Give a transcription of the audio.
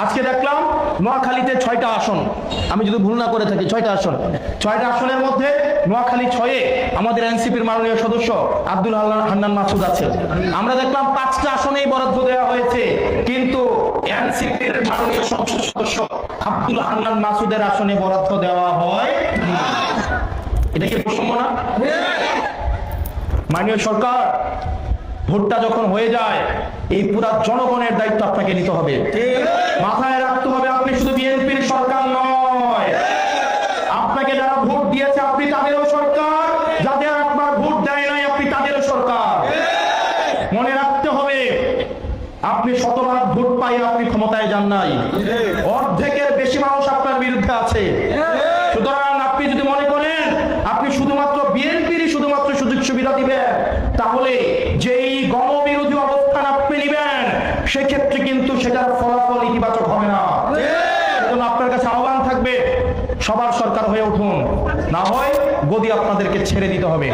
আজকে দেখলাম নোয়াখালীতে 6টা আসন, আমি যদি ভুল না করে থাকি 6টা আসন, 6টা আসনের মধ্যে নোয়াখালী 6-এ আমাদের এনসিপির মাননীয় সদস্য আব্দুল হান্নান মাসুদ আছে। আমরা দেখলাম 5টা আসনেই বরাদ্দ দেওয়া হয়েছে, কিন্তু এনসিপির মাননীয় সংসদ সদস্য আব্দুল হান্নান মাসুদের আসনে বরাদ্দ দেওয়া হয়। এটা কি বৈষম্য না? মাননীয় সরকার, ভোটটা যখন হয়ে যায় এই পুরা জনগণের দায়িত্ব আপনাকে নিতে হবে। মাথায় রাখতে হবে আপনি শুধু বিএনপির সরকার নয়, আপনাকে যারা ভোট দিয়েছে আপনি তাদেরও সরকার, যাদের আপনার ভোট দেয় নাই আপনি তাদেরও সরকার। মনে রাখতে হবে আপনি শতভাগ ভোট পাই আপনি ক্ষমতায় যান নাই, অর্ধেকের বেশি মানুষ আপনার বিরুদ্ধে আছে। সুতরাং আপনি যদি মনে করেন আপনি শুধুমাত্র বিএনপিরই শুধুমাত্র সুযোগ সুবিধা দিবেন, তাহলে যেই গণবিরোধী অবস্থান আপনি নিবেন সেক্ষেত্রে কিন্তু সেটার ফলাফল ইতিবাচক হবে না। এজন্য আপনার কাছে আহ্বান থাকবে, সবার সরকার হয়ে উঠুন, না হয় গদি আপনাদেরকে ছেড়ে দিতে হবে।